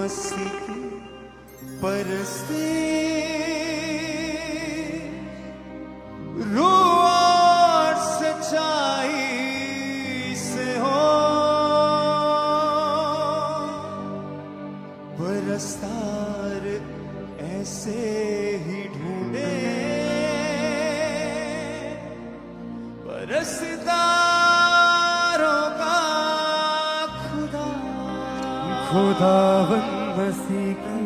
मसीह की परस्ती रूह और सच्चाई से हो, परस्तार ऐसे ही ढूंढे, परस्तारों का खुदा। खुदावन मसीह की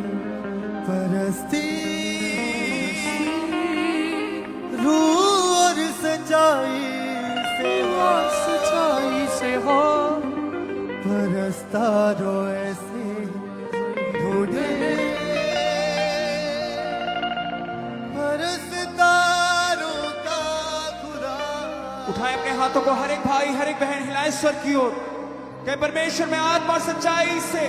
परस्ती रूह और सच्चाई से हो, परस्तारों ऐसे ढूंढे, परस्तारों का खुदा। उठाए अपने हाथों को हर एक भाई हर एक बहन हिलाए स्वर की ओर, कहे परमेश्वर मैं आत्मा और सच्चाई से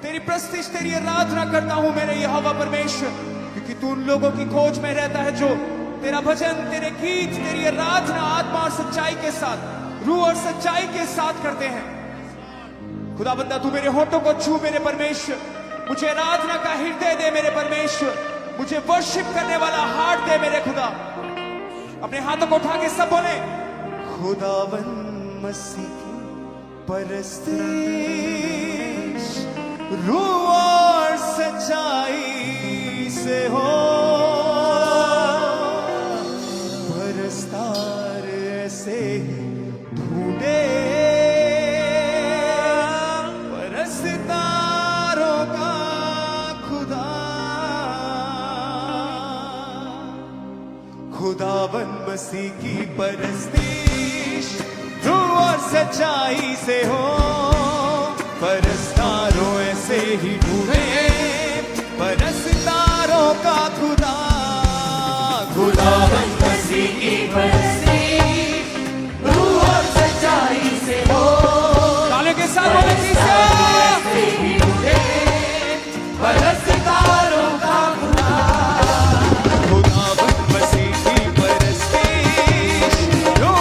तेरी प्रस्तिश तेरी आराधना करता हूं मेरे यहोवा परमेश्वर, क्योंकि तू उन लोगों की खोज में रहता है जो तेरा भजन तेरे गीत तेरी आराधना आत्मा और सच्चाई के साथ रूह और सच्चाई के साथ करते हैं। खुदा बंदा तू मेरे होठों को छू मेरे परमेश्वर, मुझे आराधना का हृदय दे मेरे परमेश्वर, मुझे वर्शिप करने वाला हार्ट दे मेरे खुदा। अपने हाथों को उठा के सब बोले खुदावन मसीह की परस्ती रूह और सच्चाई से हो, परस्तार ऐसे ही ढूंढे, परस्तारों का खुदा। खुदावन मसीह की परस्ती रूह और सच्चाई से हो, परस्तारों ऐसे ही ढूंढे, परस्तारों का खुदा। खुदावन मसीह की परस्ती रूह और सच्चाई से हो, ताले के साथ बोले ऐसे ही ढूंढे, परस्तारों का खुदा। खुदावन मसीह की परस्ती रूह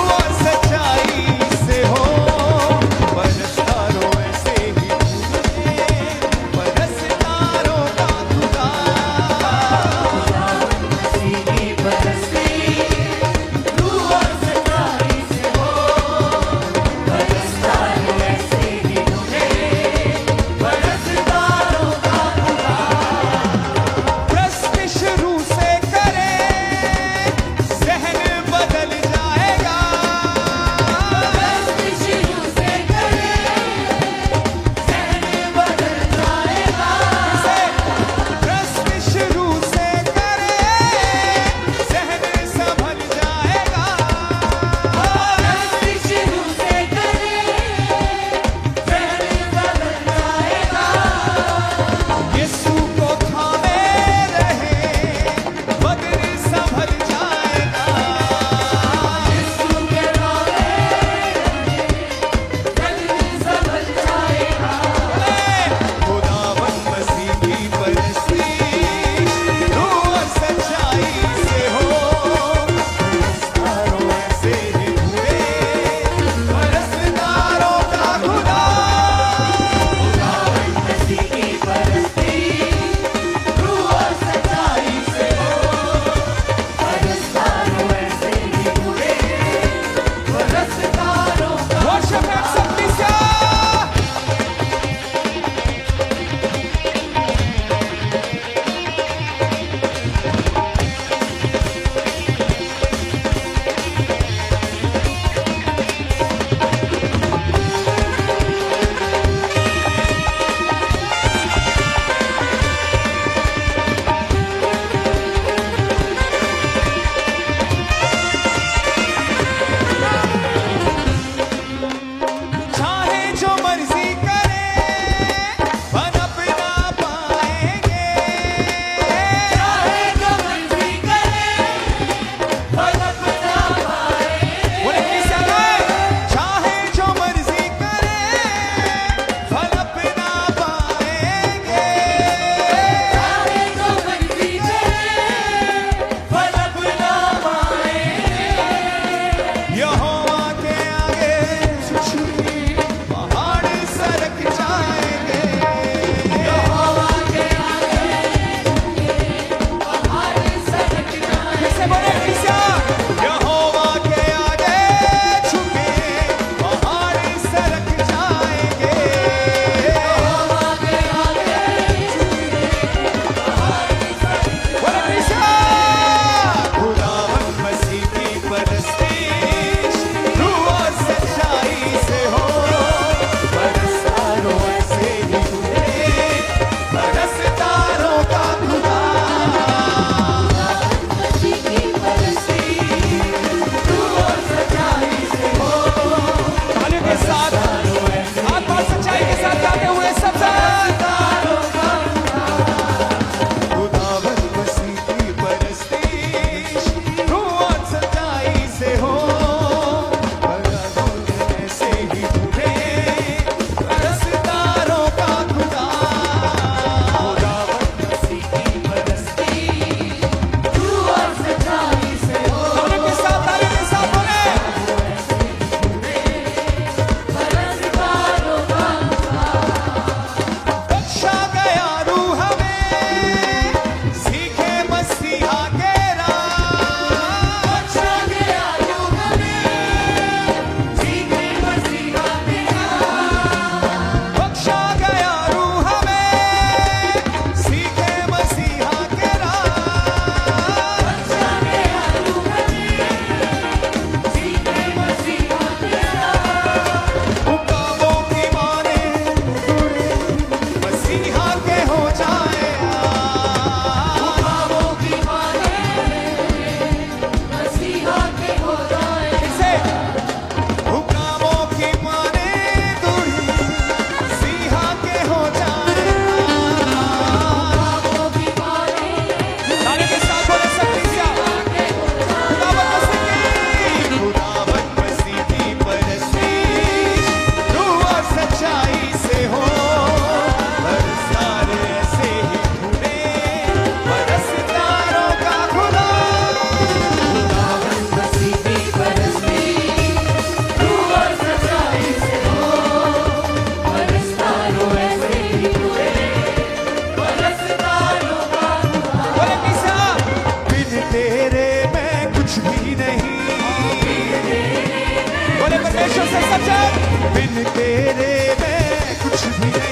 भी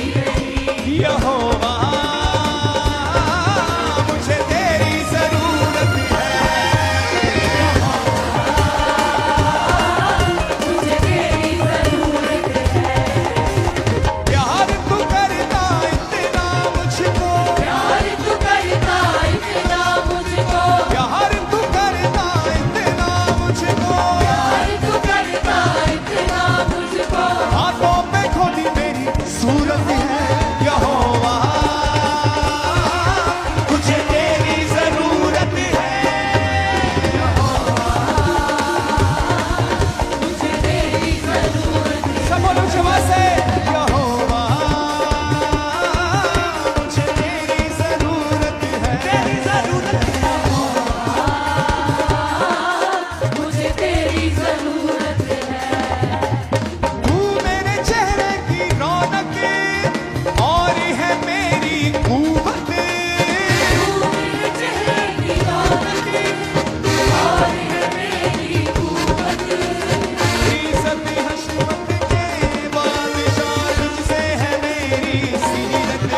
नहीं, यहोवा मुझे तेरी जरूरत है। प्यार तू करता इतना मुझको, प्यार तू करता इतना मुझको, हाथों पे खोदी मेरी सूरत है। यहोवा मुझे तेरी जरूरत है। सब बोलो जवाब से, यहोवा मुझे तेरी जरूरत है, तेरी जरूरत है। तू मेरे चेहरे की रौनक और है मेरी कुव्वत, इज्जत हशमत के बादशाह तुझसे है मेरी सीरत,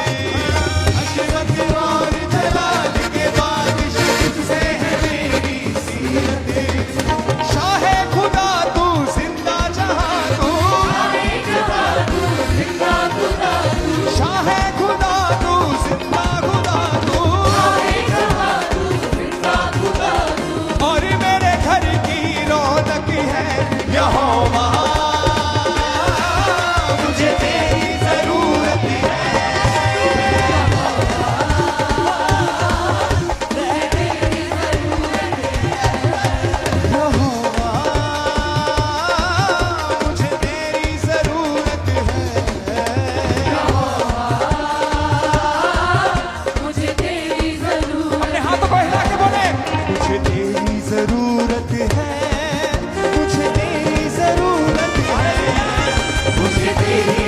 हशमत और जलाल के बादशाह तुझसे है मेरी सीरत। शाहे खुदा तू जिंदा जहां तू, शाहे खुदा तू जिंदा खुदा तू, और मेरे घर की रौनक है। यहोवा मुझे तेरी जरूरत है। यहोवा मुझे तेरी जरूरत है। अपने हाथों को हिला के बोले, मुझे तेरी जरूरत है, मुझे तेरी जरूरत है, मुझे तेरी